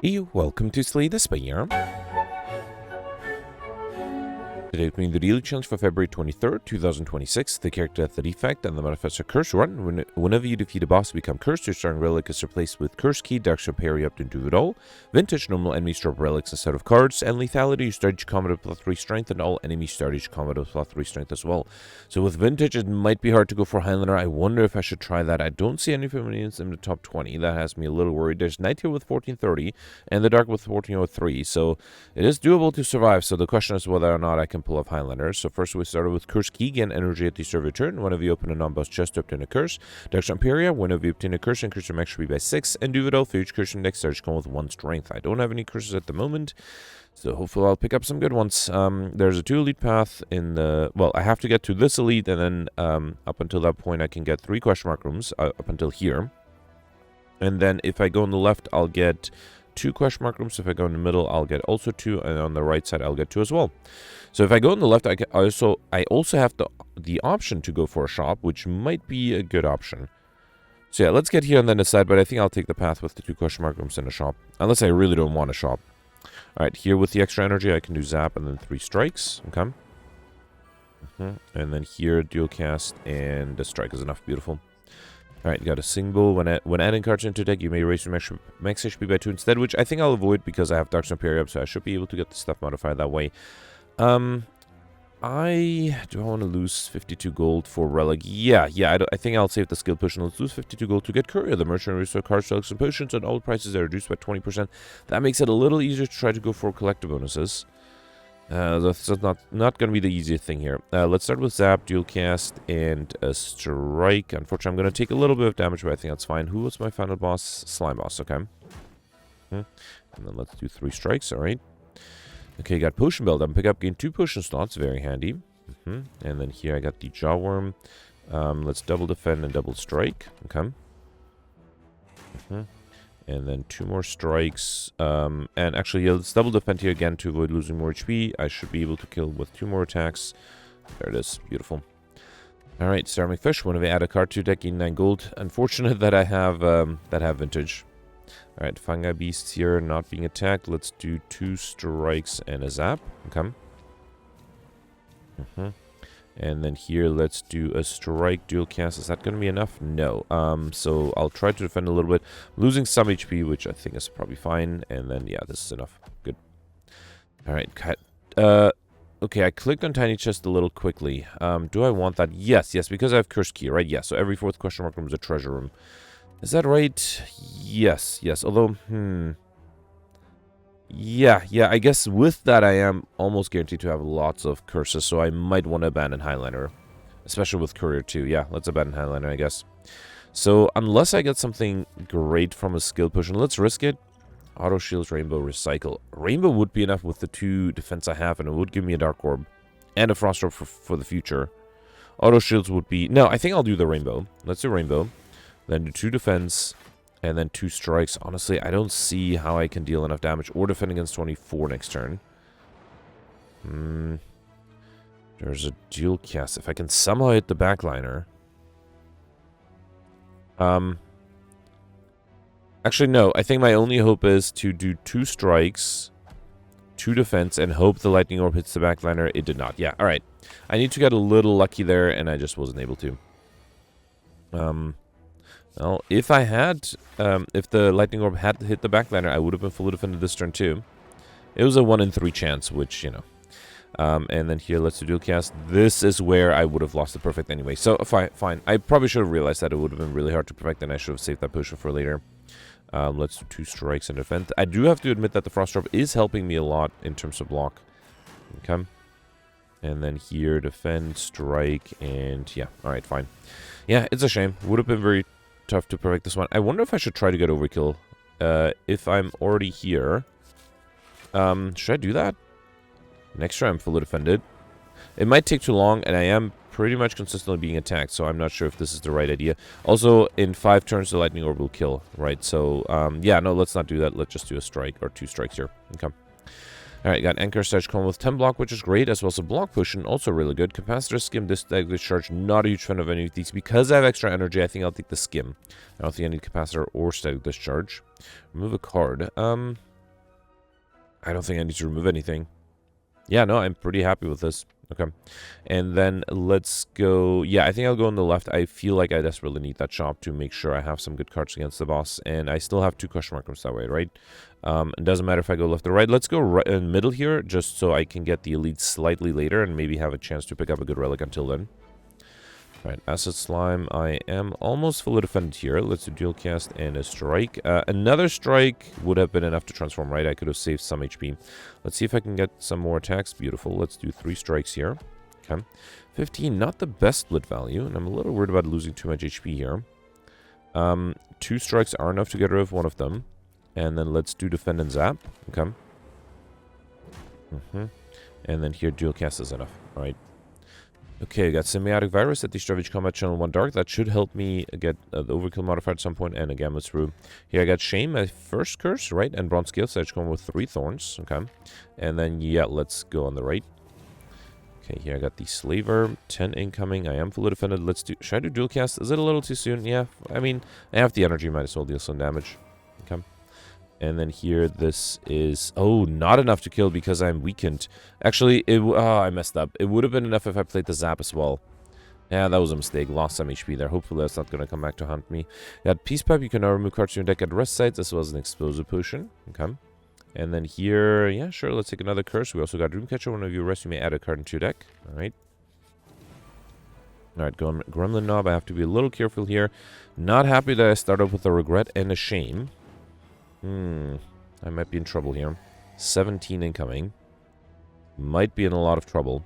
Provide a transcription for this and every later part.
Hey, welcome to Slay the Spire. Today we're doing the daily challenge for February 23rd, 2026. The character at the Defect and the modifiers are Curse Run. Whenever you defeat a boss, become cursed. Your starting relic is replaced with Curse Key, Darkstone Periapt, and do it all. Vintage, normal enemies drop relics instead of cards. And Lethality, you start each combat with +3 strength, and all enemies start each combat with +3 strength as well. So with Vintage, it might be hard to go for Highlander. I wonder if I should try that. I don't see any familiars in the top 20. That has me a little worried. There's Night here with 1430, and the Dark with 1403. So it is doable to survive. So the question is whether or not I can pull off Highlander. So first we started with Curse Key, gain energy at the start of your turn. Whenever you open a non-boss chest to obtain a curse. Darkstone Periapt, whenever you obtain a curse, increase your max HP by 6. And do it all for each curse index starts come with 1 strength. I don't have any curses at the moment, so hopefully I'll pick up some good ones. There's a 2 elite path in the... Well, I have to get to this elite, and then up until that point I can get 3 question mark rooms, up until here. And then if I go on the left, I'll get 2 question mark rooms. If I go in the middle, I'll get also 2, and on the right side, I'll get 2 as well. So if I go on the left, I also have the option to go for a shop, which might be a good option. So yeah, let's get here and then decide, but I think I'll take the path with the 2 question mark rooms in a shop, unless I really don't want a shop. Alright, here with the extra energy, I can do zap and then 3 strikes. Okay. And then here, dual cast, and the strike is enough. Beautiful. Alright, got a single. When adding cards into deck, you may raise your max HP by 2 instead, which I think I'll avoid because I have Darkstone Periapt, so I should be able to get the stuff modified that way. Do I want to lose 52 gold for relic? Yeah, I think I'll save the skill push and let's lose 52 gold to get courier. The merchant restore cards, relics, and potions, and all prices are reduced by 20%. That makes it a little easier to try to go for collector bonuses. That's not going to be the easiest thing here. Let's start with zap, dual cast, and a strike. Unfortunately, I'm going to take a little bit of damage, but I think that's fine. Who was my final boss? Slime boss, okay. And then let's do 3 strikes, alright. Okay, got potion build. I'm pick up, gain 2 potion slots, very handy. And then here I got the jaw worm. Let's double defend and double strike. Okay. And then 2 more strikes. And actually, yeah, let's double defend here again to avoid losing more HP. I should be able to kill with 2 more attacks. There it is. Beautiful. Alright, Ceramic Fish. Whenever I add a card to deck, gain 9 gold. Unfortunate that I have Vintage. Alright, Fungi Beasts here not being attacked. Let's do 2 strikes and a zap. Okay. And then here, let's do a strike, dual cast. Is that going to be enough? No. So I'll try to defend a little bit. Losing some HP, which I think is probably fine. And then, yeah, this is enough. Good. Alright, cut. Okay, I clicked on Tiny Chest a little quickly. Do I want that? Yes, because I have Curse Key, right? Yeah, so every 4th question mark room is a treasure room. Is that right? Yes. Although, Yeah, I guess with that I am almost guaranteed to have lots of curses, so I might want to abandon Highlander. Especially with Courier too. Yeah, let's abandon Highlander, I guess. So, unless I get something great from a skill push, and let's risk it. Auto Shields, Rainbow, Recycle. Rainbow would be enough with the 2 defense I have, and it would give me a Dark Orb. And a Frost Orb for the future. Auto Shields would be... No, I think I'll do the Rainbow. Let's do Rainbow. Then do 2 defense, and then 2 strikes. Honestly, I don't see how I can deal enough damage or defend against 24 next turn. There's a dual cast. If I can somehow hit the backliner. Actually, no. I think my only hope is to do 2 strikes, 2 defense, and hope the lightning orb hits the backliner. It did not. Yeah, alright. I need to get a little lucky there, and I just wasn't able to. Well, if I had, if the lightning orb had hit the backliner, I would have been fully defended this turn too. It was a 1 in 3 chance, which, you know. And then here, let's do dual cast. This is where I would have lost the perfect anyway. So, fine. I probably should have realized that it would have been really hard to perfect, and I should have saved that potion for later. Let's do 2 strikes and defend. I do have to admit that the Frost Orb is helping me a lot in terms of block. Okay. And then here, defend, strike, and yeah. Alright, fine. Yeah, it's a shame. Would have been very tough to perfect this one. I wonder if I should try to get Overkill. If I'm already here. Should I do that? Next turn I'm fully defended. It might take too long, and I am pretty much consistently being attacked, so I'm not sure if this is the right idea. Also, in 5 turns, the Lightning Orb will kill, right? So, yeah, no, let's not do that. Let's just do a strike, or 2 strikes here. Okay. Alright, got Anchor Surge Column with 10 block, which is great, as well as a block potion, also really good. Capacitor, Skim, Discharge, not a huge fan of any of these. Because I have extra energy, I think I'll take the Skim. I don't think I need Capacitor or Static Discharge. Remove a card. I don't think I need to remove anything. Yeah, no, I'm pretty happy with this. Okay. And then let's go... Yeah, I think I'll go on the left. I feel like I desperately need that shop to make sure I have some good cards against the boss. And I still have 2 question markers that way, right? It doesn't matter if I go left or right. Let's go right in the middle here, just so I can get the elite slightly later and maybe have a chance to pick up a good relic until then. Alright, Acid Slime. I am almost fully defended here. Let's do dual cast and a strike. Another strike would have been enough to transform, right? I could have saved some HP. Let's see if I can get some more attacks. Beautiful. Let's do 3 strikes here. Okay. 15, not the best split value, and I'm a little worried about losing too much HP here. 2 strikes are enough to get rid of one of them. And then let's do defend and zap. Okay. And then here dual cast is enough. Alright. Okay, I got Symbiotic Virus at the Stravage Combat Channel 1 Dark. That should help me get the Overkill modifier at some point, and a Gamma through. Here I got Shame, my first curse, right? And Bronze Scale, so I just going with 3 Thorns. Okay. And then, yeah, let's go on the right. Okay, here I got the Slaver, 10 incoming. I am fully defended. Let's do... Should I do dual cast? Is it a little too soon? Yeah, I mean, I have the energy, might as well deal some damage. Okay. And then here, this is... Oh, not enough to kill because I'm weakened. Actually, I messed up. It would have been enough if I played the Zap as well. Yeah, that was a mistake. Lost some HP there. Hopefully that's not going to come back to haunt me. Got Peace Pipe. You can now remove cards from your deck at rest sites, as well as an Explosive Potion. Okay. And then here... Yeah, sure. Let's take another curse. We also got Dreamcatcher. Whenever you rest, you may add a card into your deck. Alright. Alright, Gremlin Knob. I have to be a little careful here. Not happy that I start off with a Regret and a Shame. I might be in trouble here. 17 incoming. Might be in a lot of trouble.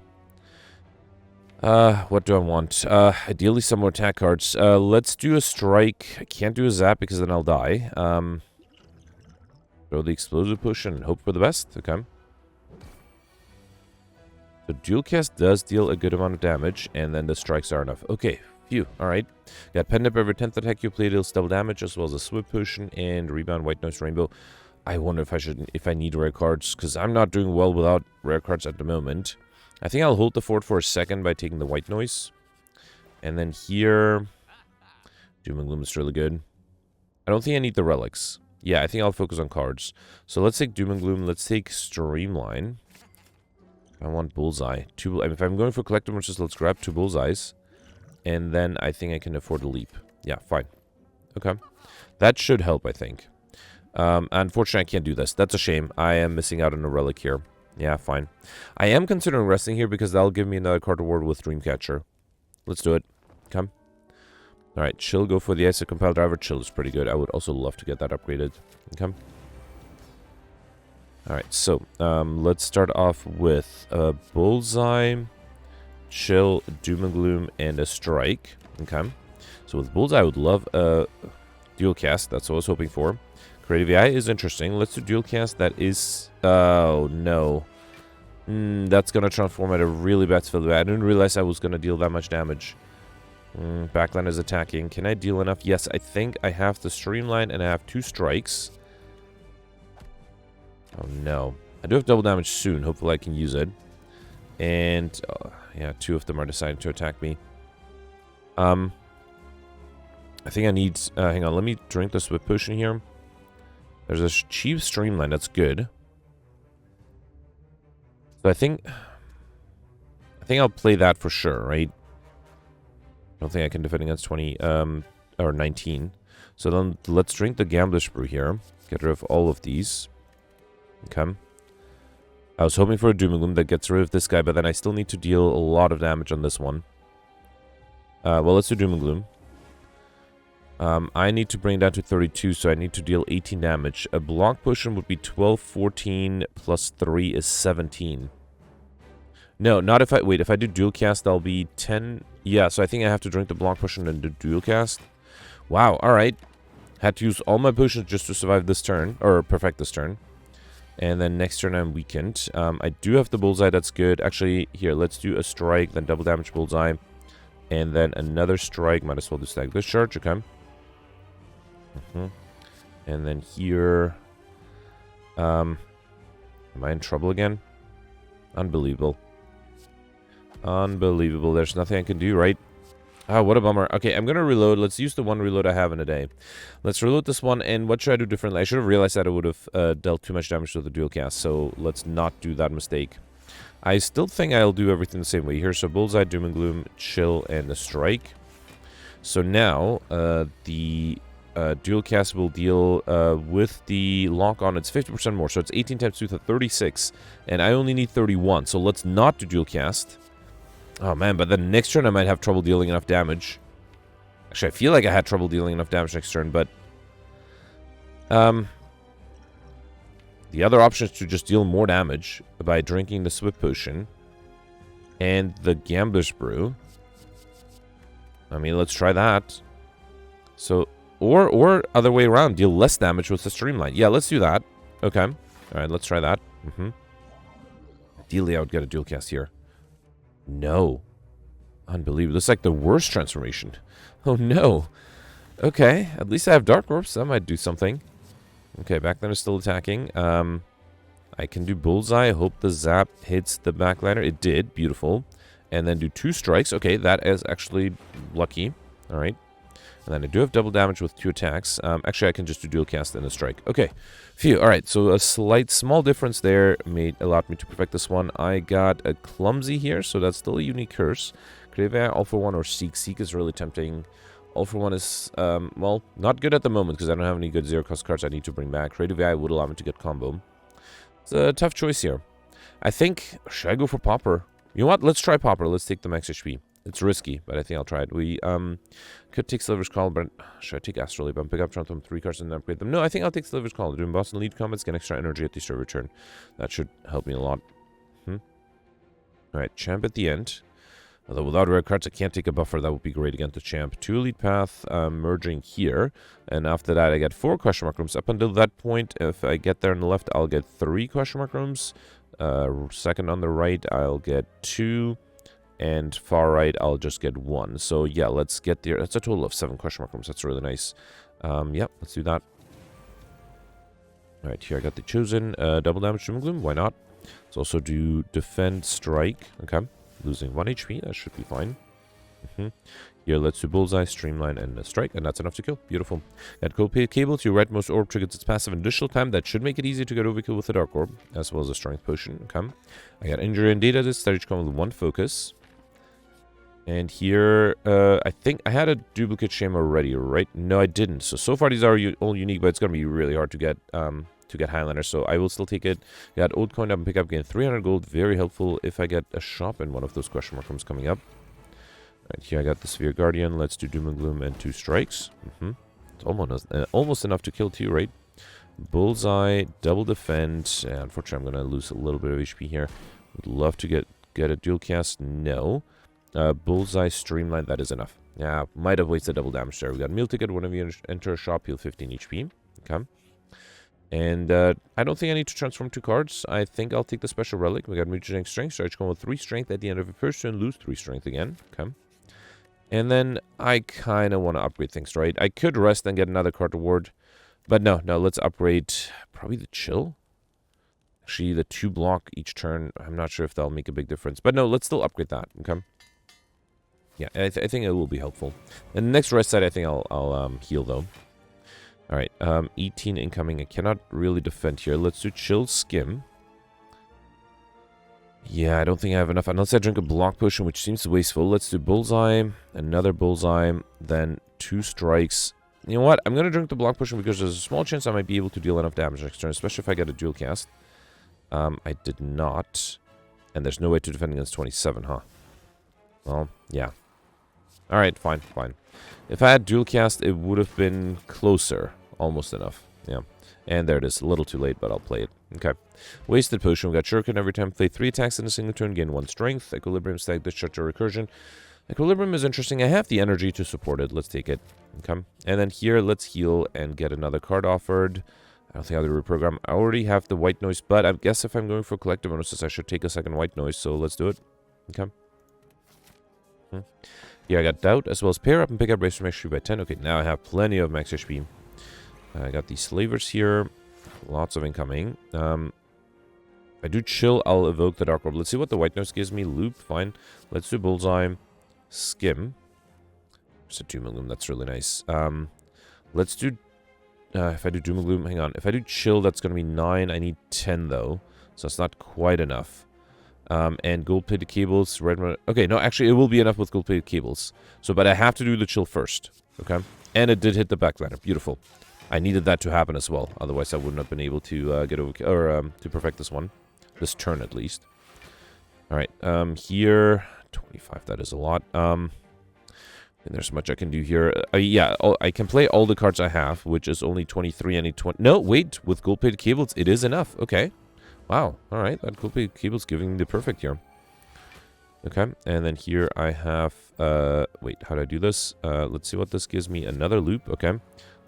What do I want? Ideally some more attack cards. Let's do a strike. I can't do a zap because then I'll die. Throw the Explosive Potion and hope for the best. Okay. So dual cast does deal a good amount of damage, and then the strikes are enough. Okay. Phew, alright. Got Pen Dip. Every 10th attack you play deals double damage, as well as a Swift Potion and Rebound White Noise Rainbow. I wonder if I need rare cards, because I'm not doing well without rare cards at the moment. I think I'll hold the fort for a second by taking the White Noise. And then here... Doom and Gloom is really good. I don't think I need the relics. Yeah, I think I'll focus on cards. So let's take Doom and Gloom. Let's take Streamline. I want Bullseye. If I'm going for collector monsters, let's grab 2 Bullseyes. And then I think I can afford a leap. Yeah, fine. Okay. That should help, I think. Unfortunately, I can't do this. That's a shame. I am missing out on a relic here. Yeah, fine. I am considering resting here because that'll give me another card reward with Dreamcatcher. Let's do it. Come. Alright, Chill. Go for the Ice Compile Driver. Chill is pretty good. I would also love to get that upgraded. Come. Alright, so let's start off with a Bullseye... Chill, Doom and Gloom, and a Strike. Okay. So with Bullseye, I would love a dual cast. That's what I was hoping for. Creative AI is interesting. Let's do dual cast. That is... Oh, no. That's going to transform at a really bad spell. I didn't realize I was going to deal that much damage. Backline is attacking. Can I deal enough? Yes, I think I have the Streamline, and I have 2 strikes. Oh, no. I do have double damage soon. Hopefully I can use it. And... yeah, 2 of them are deciding to attack me. I think I need... hang on, let me drink the Swift Potion here. There's a cheap Streamline, that's good. So I think I'll play that for sure, right? I don't think I can defend against 20, or 19. So then let's drink the Gambler's Brew here. Get rid of all of these. Okay. I was hoping for a Doom and Gloom that gets rid of this guy, but then I still need to deal a lot of damage on this one. Well, let's do Doom and Gloom. I need to bring it down to 32, so I need to deal 18 damage. A Block Potion would be 12, 14, plus 3 is 17. No, not if I... Wait, if I do Dual Cast, that'll be 10... Yeah, so I think I have to drink the Block Potion and do Dual Cast. Wow, alright. Had to use all my potions just to survive this turn, or perfect this turn. And then next turn I'm weakened. I do have the Bullseye, that's good. Actually, here, let's do a Strike, then double damage Bullseye. And then another Strike, might as well do Stag Discharge, okay. And then here... am I in trouble again? Unbelievable. Unbelievable, there's nothing I can do, right? Ah, what a bummer. Okay, I'm going to reload. Let's use the one reload I have in a day. Let's reload this one, and what should I do differently? I should have realized that it would have dealt too much damage to the dual cast, so let's not do that mistake. I still think I'll do everything the same way here. So Bullseye, Doom and Gloom, Chill, and the Strike. So now, the dual cast will deal with the lock on. It's 50% more, so it's 18 times 2 to 36, and I only need 31. So let's not do dual cast. Oh man, but then next turn I might have trouble dealing enough damage. Actually, I feel like I had trouble dealing enough damage next turn, but the other option is to just deal more damage by drinking the Swift Potion and the Gambler's Brew. I mean, let's try that. So, or other way around, deal less damage with the Streamline. Yeah, let's do that. Okay. All right, let's try that. Ideally, I would get a dual cast here. No. Unbelievable. This is like the worst transformation. Oh, no. Okay, at least I have Dark Orbs. That might do something. Okay, back then is still attacking. I can do Bullseye. I hope the zap hits the backliner. It did. Beautiful. And then do 2 strikes. Okay, that is actually lucky. All right. And then I do have double damage with 2 attacks. Actually, I can just do dual cast and a strike. Okay. Phew. All right. So a small difference there allowed me to perfect this one. I got a Clumsy here, so that's still a unique curse. Creative All for One or Seek. Seek is really tempting. All for One is, well, not good at the moment because I don't have any good zero-cost cards I need to bring back. Creative AI would allow me to get combo. It's a tough choice here. I think, should I go for Pauper? You know what? Let's try Pauper. Let's take the max HP. It's risky, but I think I'll try it. We could take Sliver's Call, but should I take Astrolabe and pick up them 3 cards and then upgrade them? No, I think I'll take Sliver's Call. Doing boss and lead combats, get extra energy at the start of return. That should help me a lot. Alright, Champ at the end. Although without rare cards, I can't take a buffer. That would be great against the Champ. 2 Elite Path merging here. And after that, I get 4 question mark rooms. Up until that point, if I get there on the left, I'll get 3 question mark rooms. Second on the right, I'll get 2. And far right, I'll just get 1. So yeah, let's get there. That's a total of 7 question mark rooms. That's really nice. Yep, let's do that. Alright, here I got the Chosen. Double damage Doom and Gloom. Why not? Let's also do Defend, Strike. Okay. Losing 1 HP. That should be fine. Here, let's do Bullseye, Streamline, and a Strike. And that's enough to kill. Beautiful. Got Cold Cable to your rightmost orb triggers its passive additional time. That should make it easy to get Overkill with the Dark Orb, as well as a Strength Potion. Okay. I got Injury and Data. This stage come with 1 focus. And here, I think I had a duplicate shame already, right? No, I didn't. So far these are all unique, but it's going to be really hard to get Highlander. So I will still take it. Got Old Coin up and pick up, gain 300 gold. Very helpful if I get a shop in one of those question mark rooms coming up. Right, here I got the Sphere Guardian. Let's do Doom and Gloom and 2 strikes. It's almost enough to kill 2, right? Bullseye, double defend. Unfortunately, I'm going to lose a little bit of HP here. Would love to get a dual cast. No. Bullseye, Streamline, that is enough. Yeah, might have wasted double damage there. We got Meal Ticket. Whenever you enter a shop, heal 15 HP. Okay. And I don't think I need to transform 2 cards. I think I'll take the Special Relic. We got Mutating Strength. So I just go with 3 Strength at the end of a first turn. Lose 3 Strength again. Okay. And then I kind of want to upgrade things, right? I could rest and get another card reward. But no, let's upgrade probably the Chill. Actually, the 2 block each turn. I'm not sure if that'll make a big difference. But no, let's still upgrade that. Okay. Yeah, I think it will be helpful. And the next rest side, I think I'll heal, though. Alright, 18 incoming. I cannot really defend here. Let's do Chill, Skim. Yeah, I don't think I have enough. Unless I drink a block potion, which seems wasteful. Let's do Bullseye, another Bullseye, then 2 strikes. You know what? I'm going to drink the block potion because there's a small chance I might be able to deal enough damage next turn, especially if I get a dual cast. I did not. And there's no way to defend against 27, huh? Well, yeah. Alright, fine. If I had dual cast, it would have been closer. Almost enough. Yeah. And there it is. A little too late, but I'll play it. Okay. Wasted potion. We got Shuriken every time. Play 3 attacks in a single turn. Gain 1 strength. Equilibrium, Stag, Discharge, or Recursion. Equilibrium is interesting. I have the energy to support it. Let's take it. Okay. And then here, let's heal and get another card offered. I don't think I'll do reprogram. I already have the White Noise, but I guess if I'm going for collective bonuses, I should take a second White Noise. So let's do it. Okay. Here I got Doubt, as well as pair up and pick up raise from max HP by 10. Okay, now I have plenty of max HP. I got these Slavers here. Lots of incoming. I do Chill, I'll evoke the Dark Orb. Let's see what the White Noise gives me. Loop, fine. Let's do Bullseye. Skim. There's a Doom and Gloom. That's really nice. Let's do... if I do Doom and Gloom, hang on. If I do Chill, that's going to be 9. I need 10, though. So it's not quite enough. And gold-plated cables, red... Okay, no, actually, it will be enough with gold-plated cables. So, but I have to do the Chill first. Okay? And it did hit the backliner. Beautiful. I needed that to happen as well. Otherwise, I wouldn't have been able to get over... Or, to perfect this one. This turn, at least. Alright, here... 25, that is a lot. And there's much I can do here. Yeah, I can play all the cards I have, which is only 23. I need 20. No, wait. With gold-plated cables, it is enough. Okay. Wow. All right. That gold-plated cable's giving the perfect here. Okay. And then here I have... wait, how do I do this? Let's see what this gives me. Another loop. Okay.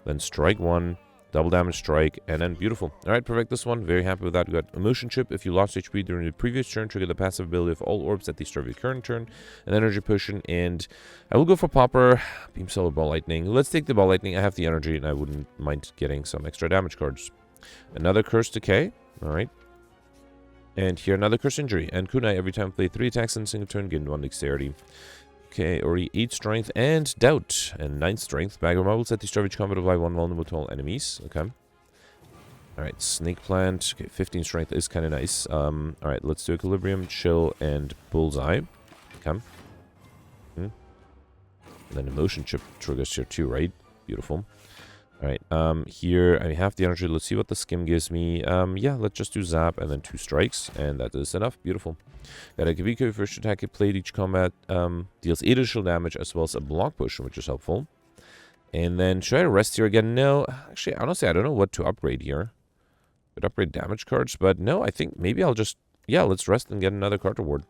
Then strike 1. Double damage strike, and then beautiful. Alright, perfect this one. Very happy with that. We got Emotion Chip. If you lost HP during the previous turn, trigger the passive ability of all orbs at the start of your current turn. An Energy Potion, and I will go for Popper. Beam Cell or Ball Lightning. Let's take the Ball Lightning. I have the energy, and I wouldn't mind getting some extra damage cards. Another Curse Decay. Alright. And here another Curse Injury. And Kunai, every time play 3 attacks in a single turn, gain 1 Dexterity. Okay, already 8 strength and doubt, and 9 strength. Bag of marbles at the start of each combat apply 1 vulnerable to all enemies. Okay. Alright, Snake Plant. Okay, 15 strength is kind of nice. Alright, let's do Equilibrium, Chill, and Bullseye. Okay. And then Emotion Chip triggers here too, right? Beautiful. Alright, here I have the energy. Let's see what the skim gives me. Yeah, let's just do Zap and then 2 strikes, and that is enough. Beautiful. Got a Kibiko first attack it played each combat. Deals 8 additional damage as well as a block potion, which is helpful. And then, should I rest here again? No. Actually, honestly, I don't know what to upgrade here. Could upgrade damage cards, but no, I think maybe I'll just... Yeah, let's rest and get another card reward.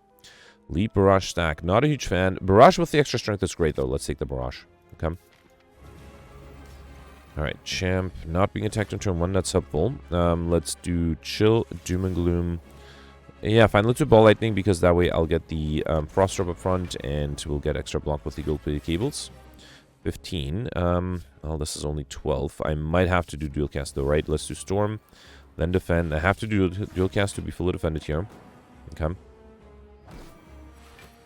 Leap, Barrage, Stack. Not a huge fan. Barrage with the extra strength is great, though. Let's take the Barrage. Okay. Alright, Champ. Not being attacked on turn 1, that's helpful. Let's do Chill, Doom and Gloom. Yeah, fine. Let's do Ball Lightning, because that way I'll get the Frost Drop up front, and we'll get extra block with the gold-plated cables. 15. Well, this is only 12. I might have to do Dual Cast, though, right? Let's do Storm, then Defend. I have to do Dual Cast to be fully defended here. Okay.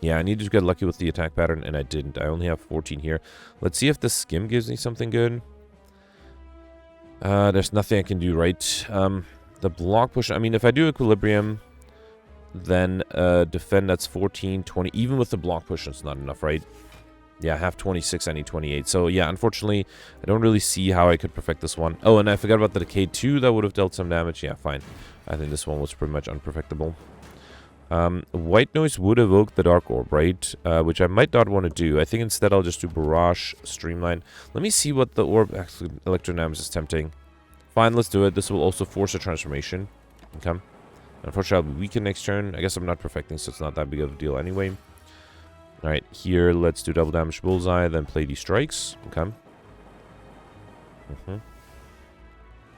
Yeah, I needed to get lucky with the attack pattern, and I didn't. I only have 14 here. Let's see if the Skim gives me something good. There's nothing I can do, right? The block push... I mean, if I do Equilibrium... Then defend, that's 14, 20. Even with the block push, it's not enough, right? Yeah, I have 26, I need 28. So yeah, unfortunately, I don't really see how I could perfect this one. Oh, and I forgot about the Decay 2, that would have dealt some damage. Yeah, fine. I think this one was pretty much unperfectable. White Noise would evoke the Dark Orb, right? Which I might not want to do. I think instead I'll just do Barrage, Streamline. Let me see what the Orb... Actually, Electrodynamics is tempting. Fine, let's do it. This will also force a transformation. Okay. Unfortunately, I'll be weakened next turn. I guess I'm not perfecting, so it's not that big of a deal anyway. Alright, here, let's do double damage Bullseye, then play these strikes. Okay.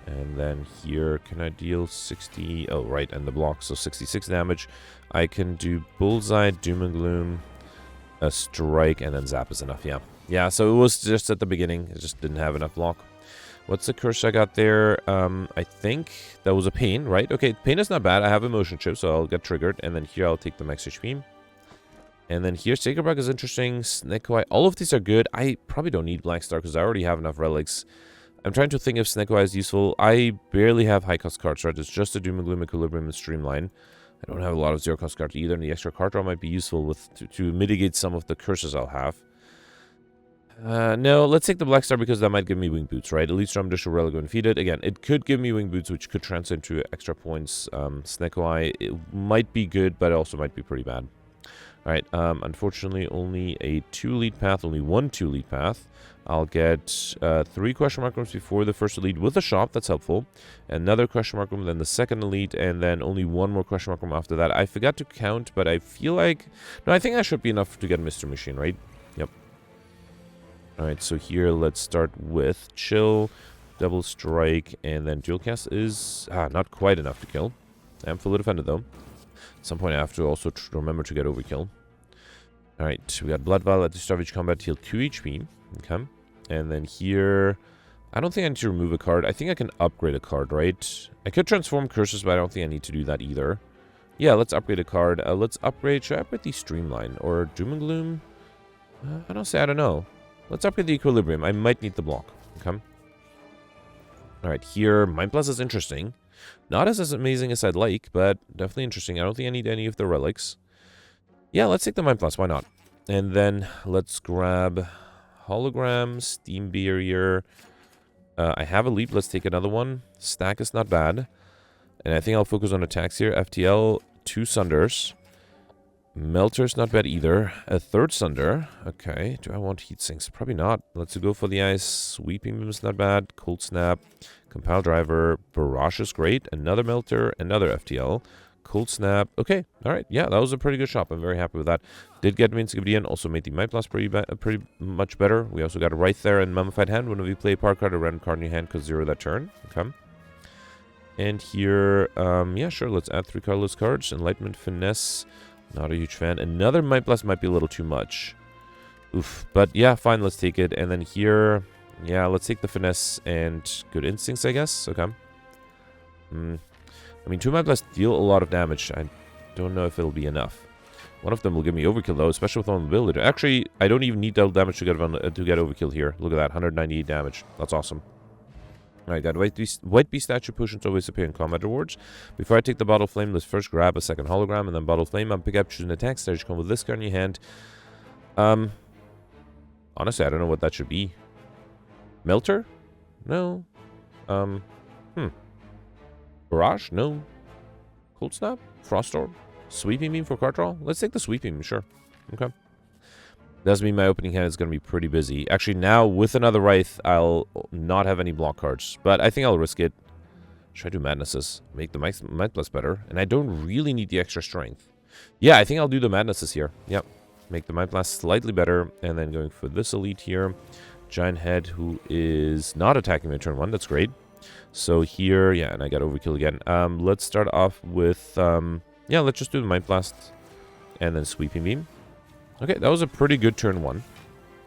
And then here, can I deal 60? Oh, right, and the block, so 66 damage. I can do Bullseye, Doom and Gloom, a strike, and then Zap is enough, yeah. Yeah, so it was just at the beginning. It just didn't have enough block. What's the curse I got there? I think that was a Pain, right? Okay, Pain is not bad. I have Emotion Chip, so I'll get triggered. And then here I'll take the max HP. And then here, Sacred Bug is interesting. Snake-Eye. All of these are good. I probably don't need Black Star because I already have enough relics. I'm trying to think if Snake-Eye is useful. I barely have high-cost cards, right? It's just a Doom and Gloom, Equilibrium, and Streamline. I don't have a lot of zero-cost cards either, and the extra card draw might be useful with to mitigate some of the curses I'll have. No, let's take the Black Star because that might give me Wing Boots, right? Elite Storm, Dish, Relic when defeated. Again, it could give me Wing Boots, which could translate into extra points. Snake-Eye, it might be good, but it also might be pretty bad. Alright, unfortunately, only a 2 elite path, only 1 2 elite path. I'll get 3 question mark rooms before the first elite with a shop, that's helpful. Another question mark room, then the second elite, and then only 1 more question mark room after that. I forgot to count, but I feel like... No, I think that should be enough to get Mr. Machine, right? Yep. Alright, so here let's start with Chill, Double Strike, and then Dual Cast is not quite enough to kill. I'm fully defended though. At some point I have to also remember to get Overkill. Alright, we got Blood Vial at the start of each combat, heal 2 HP. Okay. And then here... I don't think I need to remove a card. I think I can upgrade a card, right? I could transform curses, but I don't think I need to do that either. Yeah, let's upgrade a card. Let's upgrade... Should I upgrade the Streamline? Or Doom and Gloom? I don't know. Let's upgrade the Equilibrium. I might need the block. Okay. Alright, here, Mind Blast is interesting. Not as amazing as I'd like, but definitely interesting. I don't think I need any of the relics. Yeah, let's take the Mind Blast. Why not? And then let's grab Hologram, Steam Barrier. I have a leap. Let's take another one. Stack is not bad. And I think I'll focus on attacks here. FTL, 2 Sunders. Melter's not bad either. A 3rd Sunder. Okay. Do I want heat sinks? Probably not. Let's go for the ice. Sweeping Beam is not bad. Cold Snap. Compile Driver. Barrage is great. Another Melter. Another FTL. Cold Snap. Okay. Alright. Yeah, that was a pretty good shop. I'm very happy with that. Did get Invincibility in. Also made the Mind Blast pretty much better. We also got a Wraith there and Mummified Hand. Whenever you play a part card, a random card in your hand costs 0 that turn. Okay. And here, yeah, sure. Let's add 3 colorless cards. Enlightenment, Finesse. Not a huge fan. Another Mind Blast might be a little too much. Oof. But yeah, fine. Let's take it. And then here, yeah, let's take the Finesse and Good Instincts, I guess. Okay. I mean, 2 Mind Blasts deal a lot of damage. I don't know if it'll be enough. One of them will give me Overkill, though, especially with vulnerability. Actually, I don't even need double damage to get Overkill here. Look at that. 198 damage. That's awesome. Alright, got White Beast Statue Potions always appear in combat rewards. Before I take the Bottle Flame, let's first grab a second hologram and then Bottle Flame. Pick up, choose an attack stage, come with this card in your hand. Honestly, I don't know what that should be. Melter? No. Barrage? No. Cold Snap? Frost Orb? Sweeping Beam for card draw? Let's take the Sweeping Beam, sure. Okay. Does mean my opening hand is going to be pretty busy. Actually, now, with another Wraith, I'll not have any block cards. But I think I'll risk it. Should I do Madnesses? Make the Mind Blast better. And I don't really need the extra strength. Yeah, I think I'll do the Madnesses here. Yep. Make the Mind Blast slightly better. And then going for this Elite here. Giant Head, who is not attacking my turn 1. That's great. So here, yeah, and I got Overkill again. Let's start off with, yeah, let's just do the Mind Blast. And then Sweeping Beam. Okay, that was a pretty good turn 1.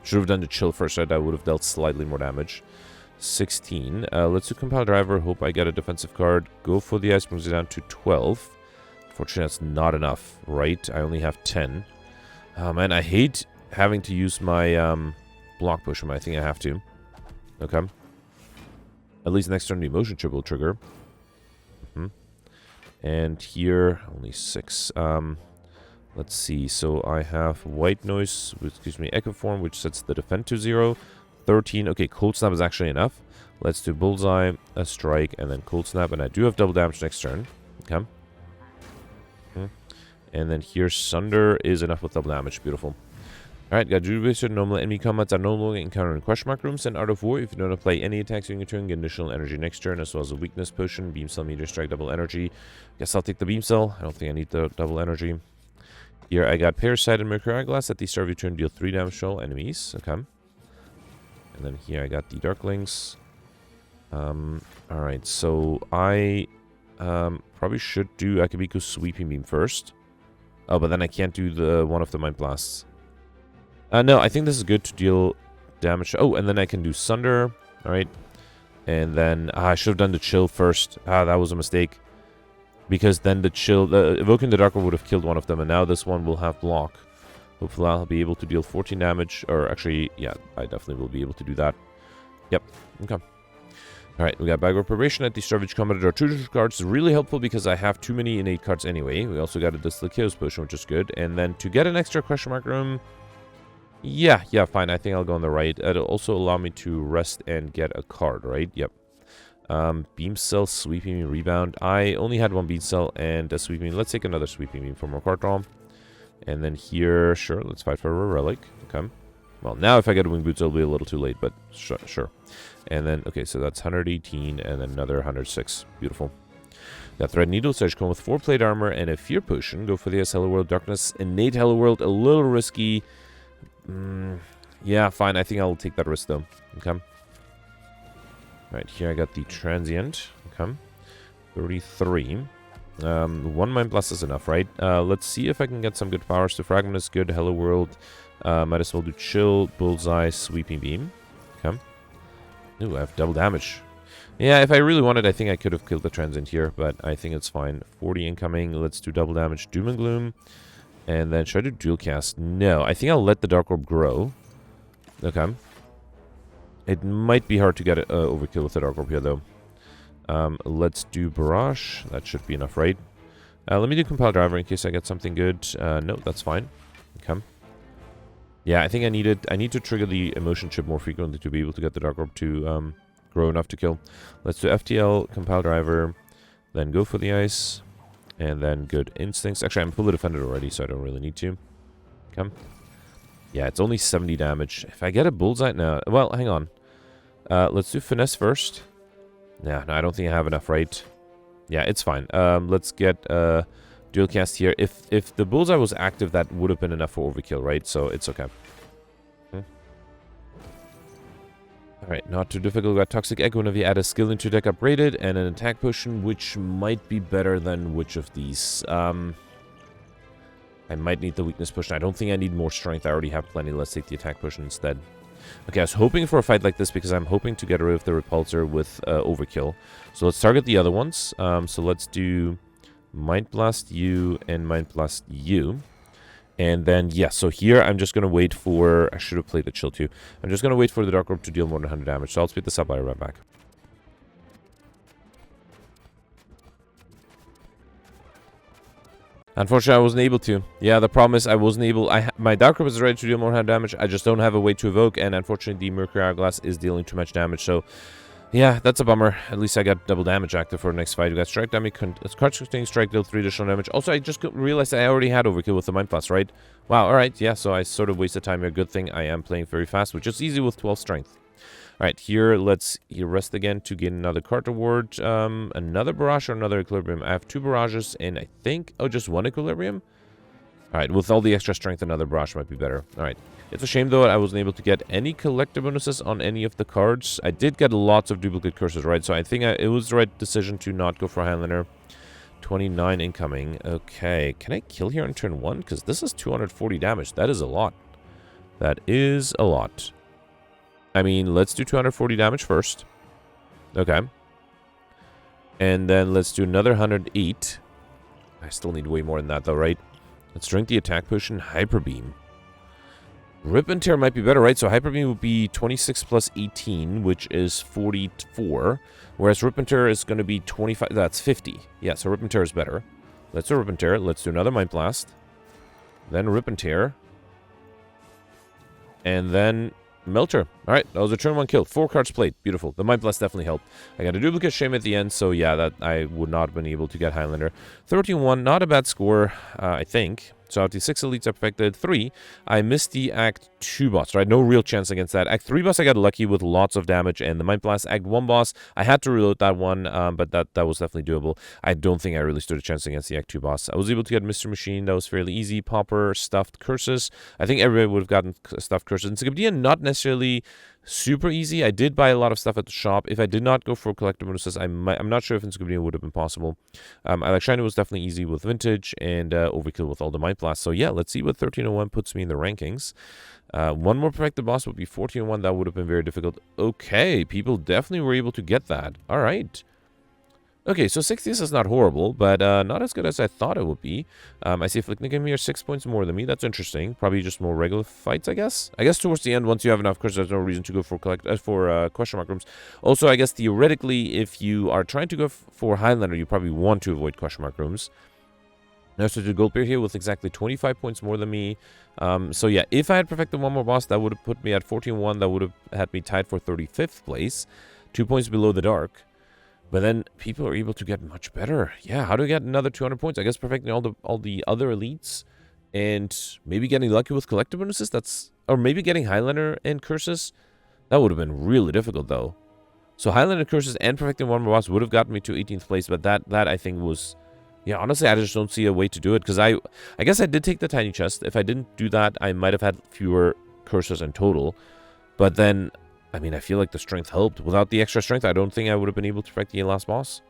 Should have done the Chill first, right? That would have dealt slightly more damage. 16. Let's do Compile Driver. Hope I get a defensive card. Go for the ice. Brings it down to 12. Fortunately, that's not enough, right? I only have 10. Oh, man, I hate having to use my block push. I think I have to. Okay. At least next turn, the Emotion Chip will trigger. And here, only 6. Let's see, so I have White Noise, which gives me Echo Form, which sets the defend to 0. 13, okay, Cold Snap is actually enough. Let's do Bullseye, a Strike, and then Cold Snap, and I do have double damage next turn. Okay. And then here, Sunder is enough with double damage, beautiful. Alright, got Jubilator, normal enemy combats are no longer encountered in question mark rooms, and Art of War, if you don't apply any attacks during your turn, get additional energy next turn, as well as a weakness potion, Beam Cell, Meteor Strike, double energy. Guess I'll take the Beam Cell, I don't think I need the double energy. Here I got Parasite and Mercury Glass. At the start of your turn, deal 3 damage to all enemies. Okay. And then here I got the Darklings. Alright, so I probably should do Akabiku's Sweeping Beam first. Oh, but then I can't do the one of the Mind Blasts. No, I think this is good to deal damage. Oh, and then I can do Sunder. Alright. And then I should have done the Chill first. That was a mistake. Because then the Chill, Evoking the Dark Orb would have killed one of them, and now this one will have block. Hopefully I'll be able to deal 14 damage, or actually, yeah, I definitely will be able to do that. Yep, okay. Alright, we got Bag Preparation at the start of each combat. Our 2 cards is really helpful because I have too many innate cards anyway. We also got a Distilled Chaos Potion, which is good. And then to get an extra question mark room, yeah, fine, I think I'll go on the right. It'll also allow me to rest and get a card, right? Yep. Beam Cell, Sweeping Beam, Rebound. I only had 1 Beam Cell and a Sweeping Beam. Let's take another Sweeping Beam for more card draw. And then here, sure, let's fight for a Relic. Okay. Well, now if I get a Wing Boots, it'll be a little too late, but sure. And then, okay, so that's 118 and then another 106. Beautiful. Got Thread Needle, Surge Cone with 4 Plate Armor and a Fear Potion. Go for the Hello World Darkness. Innate Hello World, a little risky. Yeah, fine. I think I'll take that risk, though. Okay. Right, here I got the Transient. Okay. 33. 1 Mind Blast is enough, right? Let's see if I can get some good powers. The Fragment is good. Hello World. Might as well do Chill, Bullseye, Sweeping Beam. Okay. Ooh, I have double damage. Yeah, if I really wanted, I think I could have killed the Transient here, but I think it's fine. 40 incoming. Let's do double damage. Doom and Gloom. And then should I do Dual Cast? No, I think I'll let the Dark Orb grow. Okay. It might be hard to get Overkill with the Dark Orb here, though. Let's do Barrage. That should be enough, right? Let me do Compile Driver in case I get something good. No, that's fine. Okay. Yeah, I think I need to trigger the Emotion Chip more frequently to be able to get the Dark Orb to grow enough to kill. Let's do FTL, Compile Driver, then go for the Ice, and then Good Instincts. Actually, I'm fully defended already, so I don't really need to. Okay. Yeah, it's only 70 damage. If I get a Bullseye now... Well, hang on. Let's do Finesse first. No, I don't think I have enough, right? Yeah, it's fine. Let's get Dual Cast here. If the Bullseye was active, that would have been enough for Overkill, right? So it's okay. Alright, not too difficult. Got Toxic Egg whenever you add a skill into deck upgraded, and an attack potion, which might be better than which of these? I might need the weakness potion. I don't think I need more strength. I already have plenty. Let's take the attack potion instead. Okay, I was hoping for a fight like this because I'm hoping to get rid of the repulsor with Overkill. So let's target the other ones. So let's do Mind Blast you and Mind Blast you. And then, yeah, so here I'm just going to wait for... I should have played the Chill too. I'm just going to wait for the Dark Orb to deal more than 100 damage. So I'll speed this up. I'll be right back. Unfortunately, I wasn't able to. Yeah, the problem is I wasn't able... my Dark Orb is ready to deal more damage. I just don't have a way to evoke, and unfortunately, the Mercury Hourglass is dealing too much damage. So, yeah, that's a bummer. At least I got double damage active for the next fight. We got Strike Damage, Containing Strike, deal 3 additional damage. Also, I just realized I already had Overkill with the Mind Blast, right? Wow, alright, yeah, so I sort of wasted time here. Good thing I am playing very fast, which is easy with 12 Strength. Alright, here, let's rest again to get another card award. Another Barrage or another Equilibrium. I have 2 Barrages and I think... Oh, just 1 Equilibrium? Alright, with all the extra strength, another Barrage might be better. Alright. It's a shame, though, I wasn't able to get any collector bonuses on any of the cards. I did get lots of duplicate curses, right? So I think it was the right decision to not go for Highlander. 29 incoming. Okay. Can I kill here on turn 1? Because this is 240 damage. That is a lot. That is a lot. I mean, let's do 240 damage first. Okay. And then let's do another 108. I still need way more than that, though, right? Let's drink the attack potion. Hyper Beam. Rip and Tear might be better, right? So Hyper Beam would be 26 plus 18, which is 44. Whereas Rip and Tear is going to be 25. That's 50. Yeah, so Rip and Tear is better. Let's do Rip and Tear. Let's do another Mind Blast. Then Rip and Tear. And then... Melter. Alright, that was a turn 1 kill. 4 cards played. Beautiful. The Mind Blast definitely helped. I got a duplicate shame at the end, so yeah, that I would not have been able to get Highlander. 13-1, not a bad score, I think. So out of the 6 elites I perfected 3. I missed the Act 2 boss, right? No real chance against that. Act 3 boss I got lucky with lots of damage, and the Mind Blast Act 1 boss, I had to reload that one, but that was definitely doable. I don't think I really stood a chance against the Act 2 boss. I was able to get Mr. Machine, that was fairly easy. Popper, Stuffed Curses. I think everybody would have gotten Stuffed Curses. And Encyclopedia, not necessarily super easy. I did buy a lot of stuff at the shop. If I did not go for collector bonuses, I'm not sure if Encyclopedia would have been possible. I like Shiny was definitely easy with Vintage, and Overkill with all the Mind Blasts. So yeah, let's see what 1301 puts me in the rankings. One more perfected boss would be 1401. That would have been very difficult. Okay, people definitely were able to get that. All right. Okay, so 60th is not horrible, but not as good as I thought it would be. I see Flicknick here 6 points more than me. That's interesting. Probably just more regular fights, I guess. I guess towards the end, once you have enough, because there's no reason to go for question mark rooms. Also, I guess theoretically, if you are trying to go for Highlander, you probably want to avoid question mark rooms. Now, so the Gold Bear here with exactly 25 points more than me. So yeah, if I had perfected one more boss, that would have put me at 14-1. That would have had me tied for 35th place. 2 points below the Dark. But then people are able to get much better. Yeah, how do we get another 200 points? I guess perfecting all the other elites and maybe getting lucky with collector bonuses. Or maybe getting Highlander and curses. That would have been really difficult though. So Highlander curses and perfecting one more boss would have gotten me to 18th place. But that I think was, yeah, honestly, I just don't see a way to do it because I guess I did take the tiny chest. If I didn't do that, I might have had fewer curses in total. But then, I mean, I feel like the strength helped. Without the extra strength, I don't think I would have been able to perfect the last boss.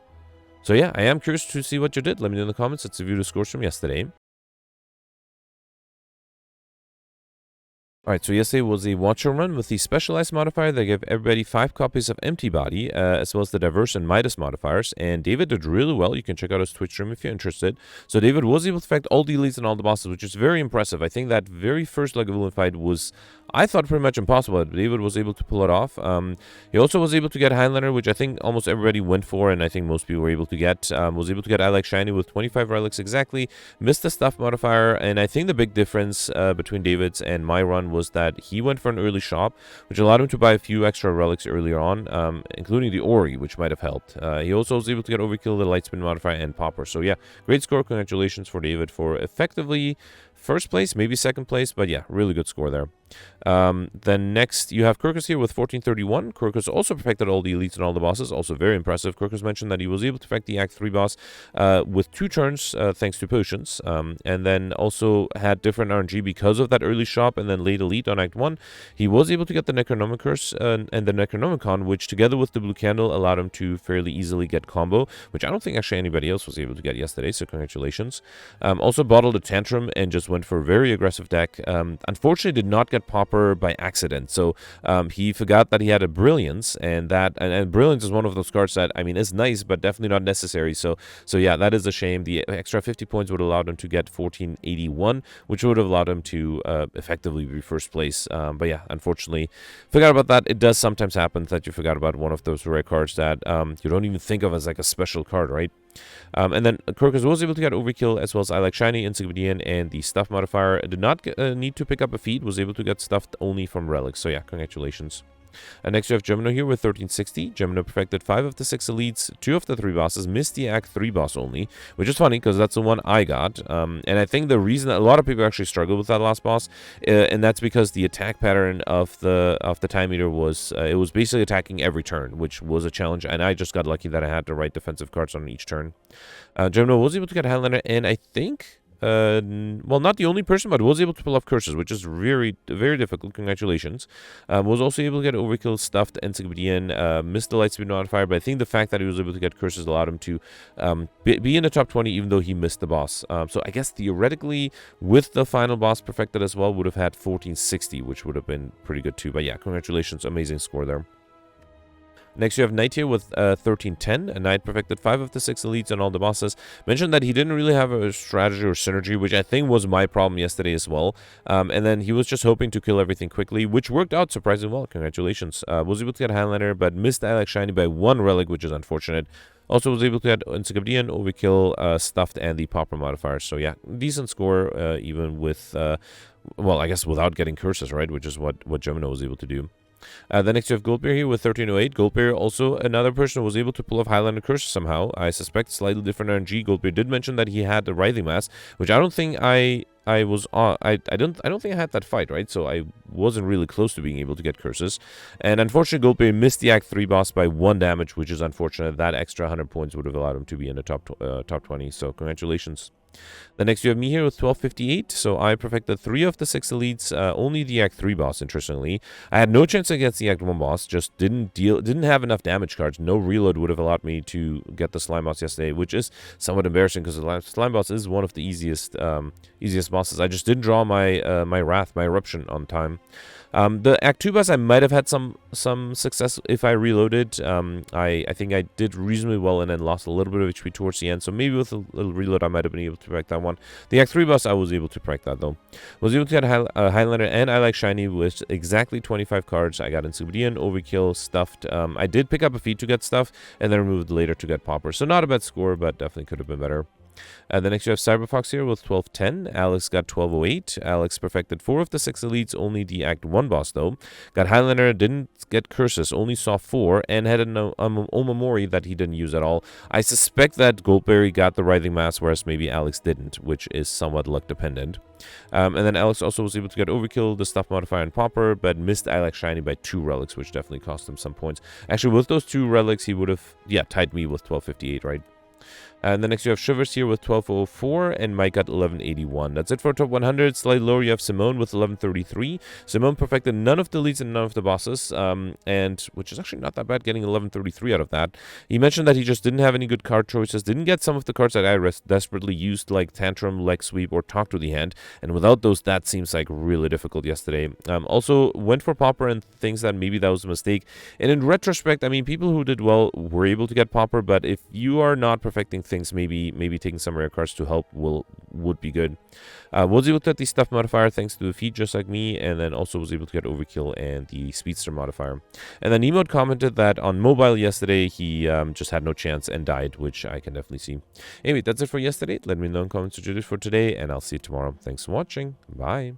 So yeah, I am curious to see what you did. Let me know in the comments. Let's review the scores from yesterday. Alright, so yesterday was a Watcher run with the Specialized modifier that gave everybody 5 copies of Empty Body, as well as the Diverse and Midas modifiers, and David did really well. You can check out his Twitch stream if you're interested. So David was able to affect all the elites and all the bosses, which is very impressive. I think that very first Lagavulin fight was, I thought, pretty much impossible, but David was able to pull it off. He also was able to get Highlander, which I think almost everybody went for, and I think most people were able to get. Was able to get I Like Shiny with 25 relics exactly, missed the Stuff modifier, and I think the big difference between David's and my run was that he went for an early shop, which allowed him to buy a few extra relics earlier on, including the Ori, which might have helped. He also was able to get Overkill, the Light Spin modifier, and Popper. So yeah, great score. Congratulations for David for effectively first place, maybe second place, but yeah, really good score there. Then next, you have Kirkus here with 1431. Kirkus also perfected all the elites and all the bosses, also very impressive. Kirkus mentioned that he was able to perfect the Act 3 boss with 2 turns thanks to potions, and then also had different RNG because of that early shop and then late elite on Act 1. He was able to get the Necronomicus and the Necronomicon, which together with the blue candle allowed him to fairly easily get combo, which I don't think actually anybody else was able to get yesterday, so congratulations. Also bottled a Tantrum and just went for a very aggressive deck. Unfortunately did not get Popper by accident, so he forgot that he had a Brilliance, and Brilliance is one of those cards that, I mean, is nice but definitely not necessary, so yeah, that is a shame. The extra 50 points would have allowed him to get 1481, which would have allowed him to effectively be first place, but yeah, unfortunately forgot about that. It does sometimes happen that you forgot about one of those rare cards that you don't even think of as like a special card, right? And then Kirkus was able to get Overkill as well as I Like Shiny, Insignificant, and the Stuff modifier. Did not need to pick up a feat, was able to get stuffed only from relics. So yeah, congratulations. Next you have Gemino here with 1360. Gemino perfected 5 of the 6 elites, 2 of the 3 bosses, missed the Act 3 boss only, which is funny because that's the one I got. And I think the reason that a lot of people actually struggled with that last boss, and that's because the attack pattern of the time meter was it was basically attacking every turn, which was a challenge. And I just got lucky that I had the right defensive cards on each turn. Gemino was able to get Highlander, and I think. Well, not the only person, but was able to pull off curses, which is very, very difficult. Congratulations. Was also able to get Overkill, Stuffed, Encyclopedian, missed the Light Speed modifier, but I think the fact that he was able to get curses allowed him to be in the top 20, even though he missed the boss. So I guess theoretically, with the final boss perfected as well, would have had 1460, which would have been pretty good too. But yeah, congratulations. Amazing score there. Next, you have Knight here with 1310. A Knight perfected 5 of the 6 elites and all the bosses. Mentioned that he didn't really have a strategy or synergy, which I think was my problem yesterday as well. And then he was just hoping to kill everything quickly, which worked out surprisingly well. Congratulations. Was able to get Highlander, but missed I Like Shiny by 1 relic, which is unfortunate. Also was able to get Encyclopedian, Overkill, Stuffed, and the Popper modifier. So yeah, decent score, even with, well, I guess without getting curses, right? Which is what Gemino was able to do. The next you have Goldbear here with 1308. Goldbear also another person who was able to pull off Highlander Curse somehow. I suspect slightly different RNG. Goldbear did mention that he had the Writhing Mass, which I don't think I was on. I don't think I had that fight, right? So I wasn't really close to being able to get curses. And unfortunately, Goldbear missed the Act 3 boss by 1 damage, which is unfortunate. That extra 100 points would have allowed him to be in the top 20. So congratulations. The next you have me here with 1258. So I perfected 3 of the 6 elites, only the Act 3 boss, interestingly. I had no chance against the Act 1 boss, just didn't have enough damage cards. No reload would have allowed me to get the slime boss yesterday, which is somewhat embarrassing because the slime boss is one of the easiest bosses. I just didn't draw my my Wrath, my Eruption on time. The Act 2 boss, I might have had some success if I reloaded. I think I did reasonably well and then lost a little bit of HP towards the end. So maybe with a little reload, I might have been able to break that one. The Act 3 boss, I was able to break that though. Was able to get Highlander and I Like Shiny with exactly 25 cards. I got Encyclopedian, Overkill, Stuffed. I did pick up a feat to get Stuff and then removed later to get Popper. So not a bad score, but definitely could have been better. The next you have Cyberfox here with 1210. Alex got 1208. Alex perfected 4 of the 6 elites, only the Act 1 boss though. Got Highlander, didn't get curses, only saw 4, and had an Omamori that he didn't use at all. I suspect that Goldberry got the Writhing Mass, whereas maybe Alex didn't, which is somewhat luck dependent. And then Alex also was able to get Overkill, the Stuff modifier, and Popper, but missed I Like Shiny by 2 relics, which definitely cost him some points. Actually, with those 2 relics, he would have, yeah, tied me with 1258, right? And then next you have Shivers here with 1204 and Mike at 1181. That's it for top 100. Slightly lower you have Simone with 1133. Simone perfected none of the leads and none of the bosses, and which is actually not that bad, getting 1133 out of that. He mentioned that he just didn't have any good card choices, didn't get some of the cards that I desperately used, like Tantrum, Leg Sweep, or Talk to the Hand, and without those, that seems like really difficult yesterday. Also went for Pauper and thinks that maybe that was a mistake. And in retrospect, I mean, people who did well were able to get Pauper, but if you are not perfecting things, maybe taking some rare cards to help would be good. Was able to get the Stuff modifier thanks to the feat, just like me, and then also was able to get Overkill and the Speedster modifier. And then Emode commented that on mobile yesterday he just had no chance and died, which I can definitely see. Anyway, that's it for yesterday. Let me know in comments what you did for today, and I'll see you tomorrow. Thanks for watching. Bye.